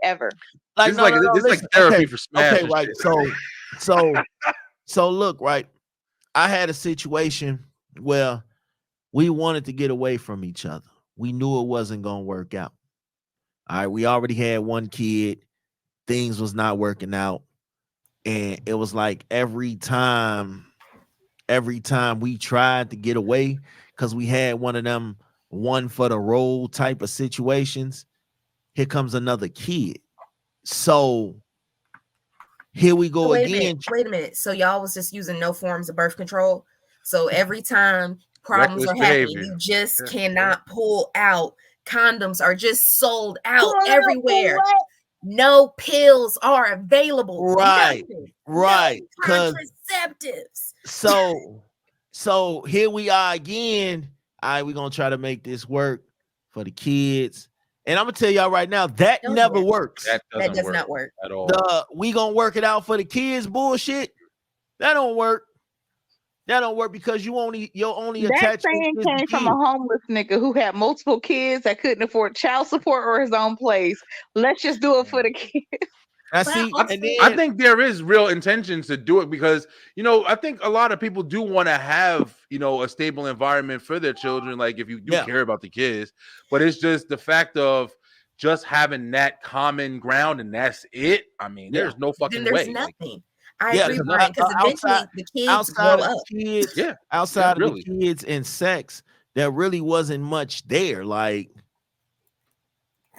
ever. Like This is like this is like listen. therapy Okay, for Smash. okay, and right. shit. So look, right. I had a situation where we wanted to get away from each other. We knew it wasn't gonna work out. All right, we already had one kid. Things was not working out, and it was like every time we tried to get away, because we had one of them one for the road type of situations. Here comes another kid. So here we go again. Wait a minute. So y'all was just using no forms of birth control. So every time problems Reckless are happening, behavior. you just Yeah. cannot pull out. Condoms are just sold out Pull out everywhere. for what? No pills are available. Right, Nothing. right. No Because contraceptives. so here we are again. All right, we're gonna try to make this work for the kids. And I'm gonna tell y'all right now, that Don't never work. works. That That does work not work. at all. We gonna work it out for the kids bullshit. That don't work. That don't work because your only That attachment saying is the came from a kid. homeless nigga who had multiple kids that couldn't afford child support or his own place. Let's just do it for the kids. I But see, also- and then I think there is real intentions to do it because, I think a lot of people do want to have, a stable environment for their children. Like if you do care about the kids, but it's just the fact of just having that common ground and that's it. I mean, there's no fucking then there's way. nothing. I agree, Brian, because outside- eventually the kids grow outside of up. the kids, Yeah, outside of really. the kids and sex, there really wasn't much there. Like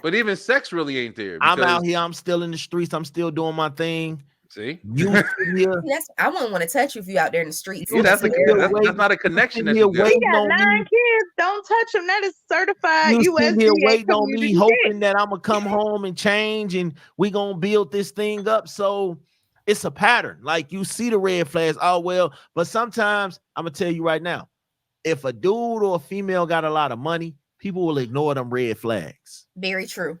But even sex really ain't there. I'm because- out here, I'm still in the streets, I'm still doing my thing. See, You sitting here, I wouldn't want to touch you if you out there in the streets. yeah, that's waiting- not a connection. That here you got. waiting He got on 9 me. kids. Don't touch them. That is certified You sitting here waiting on me, community hoping that I'm gonna come home and change, and we gonna build this thing up. So it's a pattern. Like you see the red flags. Oh well, but sometimes I'm gonna tell you right now, if a dude or a female got a lot of money, people will ignore them red flags. Very true.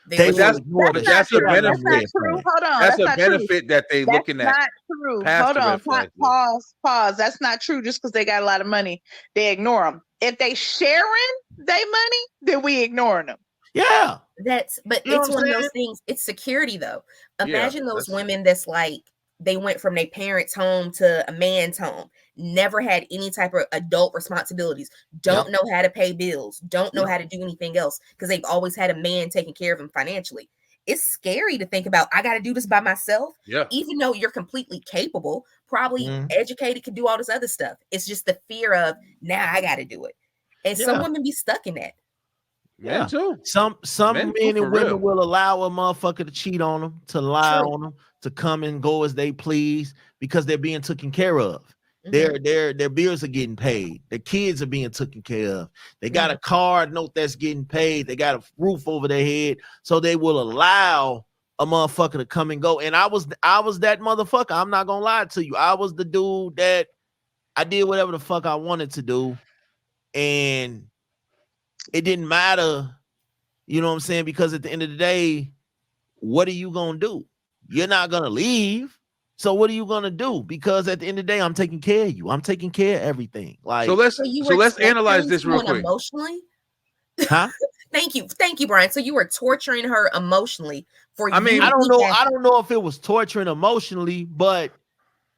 They But will ignore the that's shit a out of them benefit. red True. flags. Hold on. That's a not true. benefit that they looking at. That's not true. past Hold the red on. flags, though. Pause. That's not true. Just because they got a lot of money, they ignore them. If they sharing their money, then we ignoring them. Yeah. But You know it's what I'm one of saying? those things. It's security though. Yeah, Imagine those that's- women that's like they went from their parents' home to a man's home, never had any type of adult responsibilities, don't know how to pay bills, don't know how to do anything else because they've always had a man taking care of them financially. It's scary to think about. I got to do this by myself. Yeah. Even though you're completely capable, probably educated, can do all this other stuff. It's just the fear of now I got to do it, and some women be stuck in that. Men too. Some Men men too, and for women real. will allow a motherfucker to cheat on them, to lie True. on them, to come and go as they please because they're being taken care of. Their bills are getting paid. Their kids are being taken care of. They got a card note that's getting paid. They got a roof over their head. So they will allow a motherfucker to come and go. And I was that motherfucker. I'm not gonna lie to you. I was the dude that I did whatever the fuck I wanted to do. And it didn't matter, you know what I'm saying? Because at the end of the day, what are you gonna do? You're not gonna leave. So what are you gonna do? Because at the end of the day, I'm taking care of you. I'm taking care of everything. Like So let's analyze this real quick. Emotionally, huh? Thank you, Brian. So you were torturing her emotionally for you. I mean, I don't know if it was torturing emotionally, but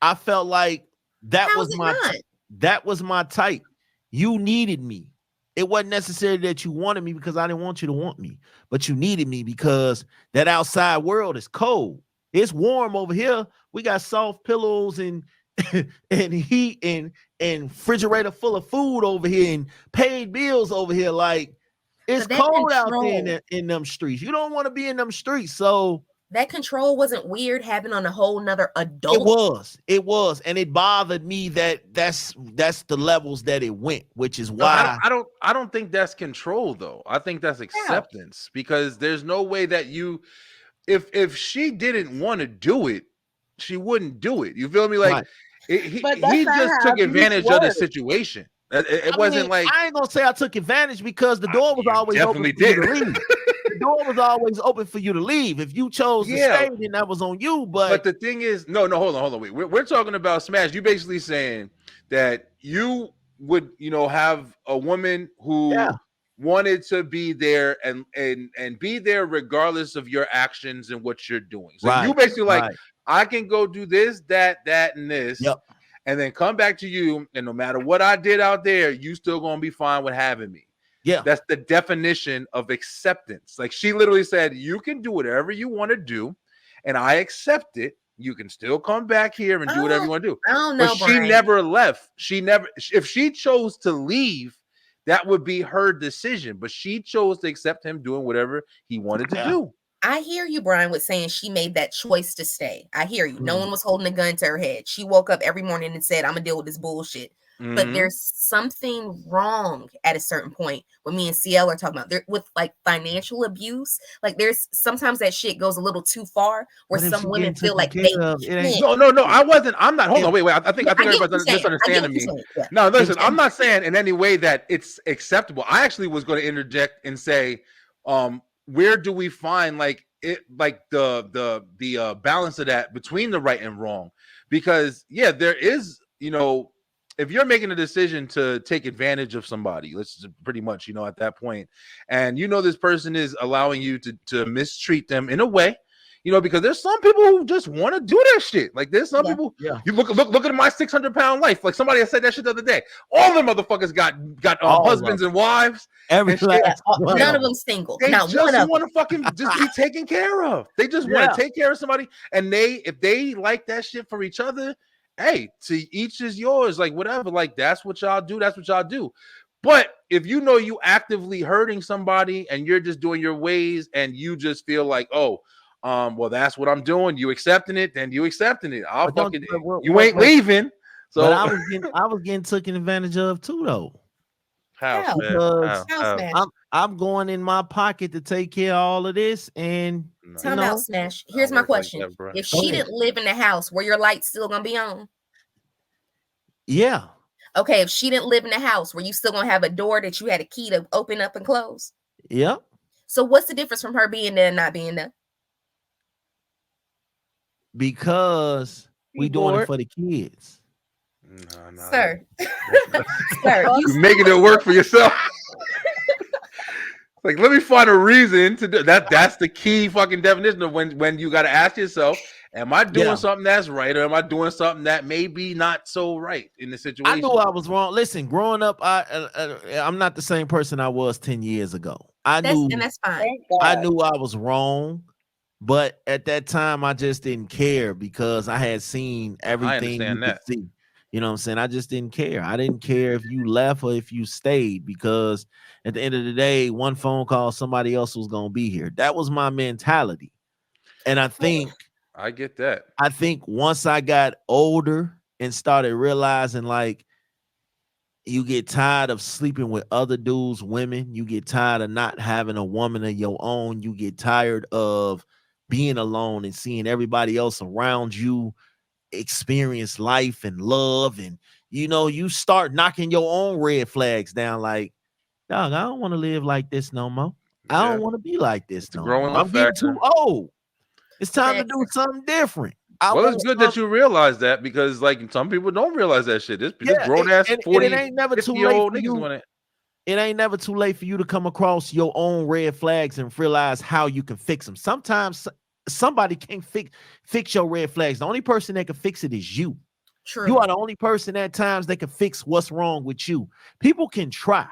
I felt like that was my type. You needed me. It wasn't necessary that you wanted me because I didn't want you to want me, but you needed me because that outside world is cold. It's warm over here. We got soft pillows and and heat and refrigerator full of food over here and paid bills over here. Like it's cold out there in them streets. You don't want to be in them streets. So that control wasn't weird having on a whole nother adult. It was, and it bothered me that's the levels that it went, which is why I don't think that's control though. I think that's acceptance because there's no way that you, if she didn't want to do it, she wouldn't do it. You feel me? Like he just took advantage of the situation. It wasn't like I ain't gonna say I took advantage because the door was always open for you to leave. The door was always open for you to leave. If you chose to stay, then that was on you. But the thing is, no, hold on. Wait, we're talking about Smash. You basically saying that you would, have a woman who wanted to be there and be there regardless of your actions and what you're doing. So you basically like, I can go do this, that, and this, and then come back to you, and no matter what I did out there, you still gonna be fine with having me. Yeah, that's the definition of acceptance. Like, she literally said, you can do whatever you want to do, and I accept it. You can still come back here and do whatever you want to do. I don't know, but she never left. If she chose to leave, that would be her decision. But she chose to accept him doing whatever he wanted to do. I hear you, Brian, with saying she made that choice to stay. I hear you. No one was holding a gun to her head. She woke up every morning and said, I'm going to deal with this bullshit. But there's something wrong at a certain point when me and CL are talking about there with like financial abuse. Like, there's sometimes that shit goes a little too far where some women feel like they can't. No, I wasn't. I'm not. Hold on, wait. I think everybody's misunderstanding me. No, listen, I'm not saying in any way that it's acceptable. I actually was going to interject and say, where do we find like the balance of that between the right and wrong? Because there is, if you're making a decision to take advantage of somebody, let's pretty much, at that point, and this person is allowing you to mistreat them in a way, because there's some people who just want to do that shit. Like, there's some people. Yeah. You look at my 600-pound life. Like, somebody said that shit the other day. All them motherfuckers got husbands and wives. None of them single. They just want to fucking just be taken care of. They just want to take care of somebody, and if they like that shit for each other, hey, to each is yours. Like, whatever. Like, that's what y'all do. That's what y'all do. But if you actively hurting somebody and you're just doing your ways and you just feel like, well, that's what I'm doing. You accepting it, then you accepting it. You ain't leaving. So but I was getting taken advantage of too, though. How? Because I'm going in my pocket to take care of all of this, and time out, Smash. Here's my question: if she didn't live in the house, were your lights still gonna be on? Yeah. Okay, if she didn't live in the house, were you still gonna have a door that you had a key to open up and close? Yep. So what's the difference from her being there and not being there? Because we doing it for the kids. No. Sir. Sir, you're making it work for yourself. Like, let me find a reason to do that. That's the key fucking definition of when you got to ask yourself, am I doing something that's right, or am I doing something that may be not so right in the situation? I knew I was wrong. Listen, growing up, I'm not the same person I was 10 years ago. And that's fine. I knew I was wrong, but at that time, I just didn't care because I had seen everything you could see. You know what I'm saying? I just didn't care. I didn't care if you left or if you stayed, because at the end of the day, one phone call, somebody else was going to be here. That was my mentality. And I think I get that. I think once I got older and started realizing, like, you get tired of sleeping with other dudes, women, you get tired of not having a woman of your own, you get tired of being alone and seeing everybody else around you experience life and love, and you start knocking your own red flags down. Like, dog, I don't want to live like this no more. I don't want to be like this no more. I'm getting too old. It's time to do something different. It's good that you realize that, because like some people don't realize that shit. This grown ass 40, it ain't never too late for you. It ain't never too late for you to come across your own red flags and realize how you can fix them. Sometimes somebody can't fix your red flags. The only person that can fix it is you. True. You are the only person at times that can fix what's wrong with you. People can try,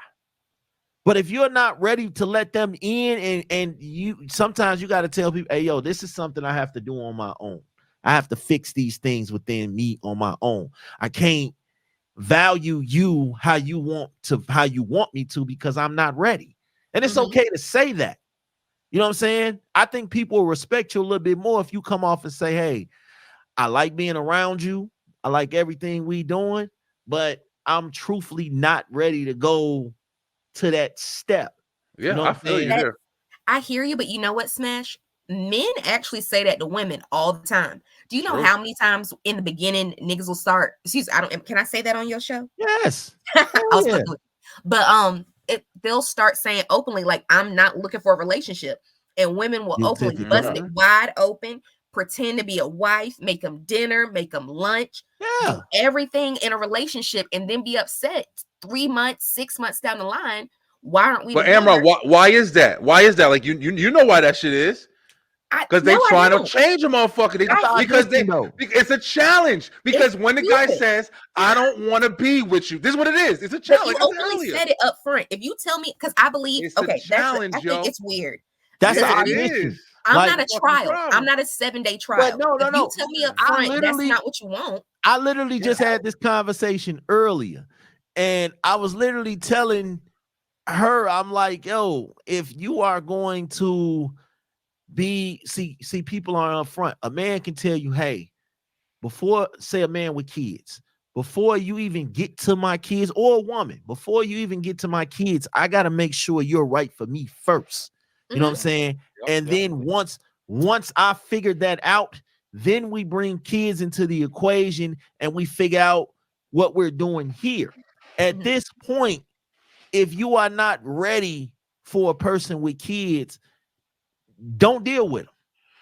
but if you're not ready to let them in, and you sometimes you got to tell people, hey, yo, this is something I have to do on my own. I have to fix these things within me on my own. I can't value you how you want me to, because I'm not ready. And it's okay to say that. You know what I'm saying? I think people will respect you a little bit more if you come off and say, hey, I like being around you. I like everything we doing, but I'm truthfully not ready to go to that step. Yeah, you know I feel you there. I hear you, but you know what, Smash? Men actually say that to women all the time. Do you know how many times in the beginning niggas will start? Can I say that on your show? Yes. But they'll start saying openly, like, I'm not looking for a relationship, and women will openly bust it wide open, pretend to be a wife, make them dinner, make them lunch, do everything in a relationship, and then be upset 3 months, 6 months down the line Why aren't we But together? Amron, why is that? Why is that? Like you know why that shit is? Because they trying to change a motherfucker. It's a challenge. Because when the guy says, "I don't want to be with you," this is what it is. It's a challenge. But you openly said it up front. If you tell me, because I believe, it's a challenge, I think it's weird. That's yeah, it is. I'm not a trial. I'm not a 7-day trial. No. If you tell me up front, that's not what you want. I literally just had this conversation earlier, and I was literally telling her, I'm like, yo, if you are going to see people are up front, a man can tell you, hey, before, say a man with kids, before you even get to my kids, or a woman, before you even get to my kids, I got to make sure you're right for me first. You know what I'm saying? And then once I figured that out, then we bring kids into the equation and we figure out what we're doing here. At this point, if you are not ready for a person with kids, don't deal with them.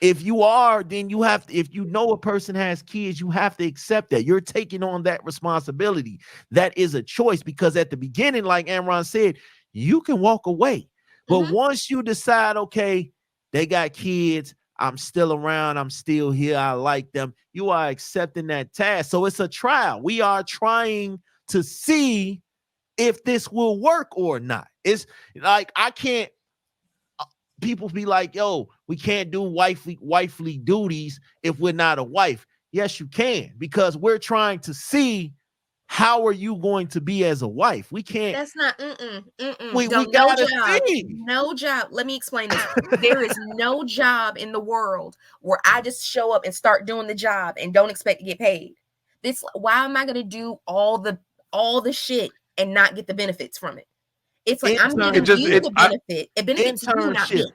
If you are, then you have to, if you know a person has kids, you have to accept that. You're taking on that responsibility. That is a choice, because at the beginning, like Amron said, you can walk away. But once you decide, okay, they got kids, I'm still around, I'm still here, I like them, you are accepting that task. So it's a trial. We are trying to see if this will work or not. It's like, I can't, people be like, yo, we can't do wifely duties if we're not a wife. Yes, you can, because we're trying to see how are you going to be as a wife. We can't. That's not. We gotta see. No job. Let me explain this. There is no job in the world where I just show up and start doing the job and don't expect to get paid. Why am I going to do all the shit and not get the benefits from it? It's like I'm giving you the benefit. It benefits you, not me.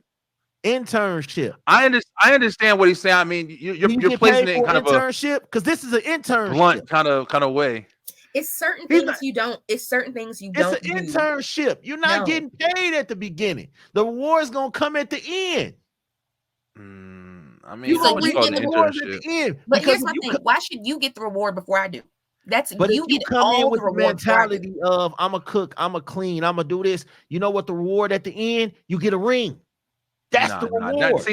Internship. I understand what he's saying. I mean, you're placing it in kind of a internship, because this is an internship, blunt kind of way. It's certain things you don't. It's certain things you don't. It's an internship. You're not getting paid at the beginning. The reward's gonna come at the end. I mean, you get the reward at the end. But here's my thing: why should you get the reward before I do? But you get come in with the mentality of I'm a cook, I'm a clean, I'm gonna do this. You know what the reward at the end? You get a ring. That's the reward.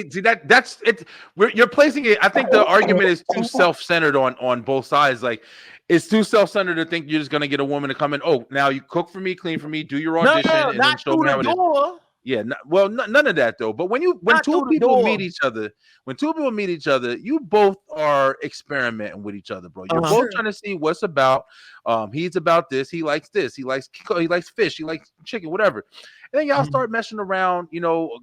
That's it. You're placing it. I think the argument is too self-centered on both sides. Like, it's too self-centered to think you're just gonna get a woman to come in. Oh, now you cook for me, clean for me, do your audition, and then show me how it is. Yeah, none of that though. But when two people meet each other, you both are experimenting with each other, bro. You're both trying to see what's about. He's about this. He likes this. He likes fish. He likes chicken, whatever. And then y'all start messing around,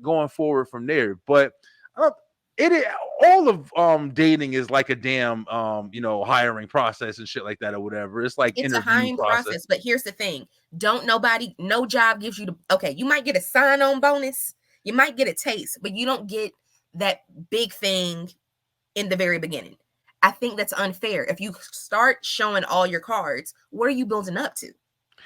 going forward from there. But all of dating is like a damn hiring process and shit like that or whatever. It's like it's a hiring process. But here's the thing: no job gives you you might get a sign-on bonus, you might get a taste, but you don't get that big thing in the very beginning. I think that's unfair. If you start showing all your cards, what are you building up to?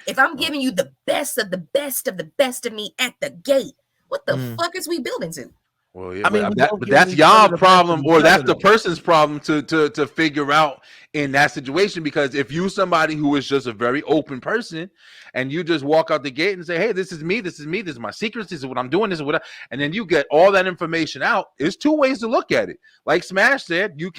If I'm giving you the best of the best of the best of me at the gate, what the fuck is we building to? Well, yeah, I mean, but that's y'all problem, or that's the person's problem to figure out in that situation. Because if you somebody who is just a very open person, and you just walk out the gate and say, "Hey, this is me. This is my secrets. This is what I'm doing. This is what," and then you get all that information out. There's two ways to look at it. Like Smash said, you can.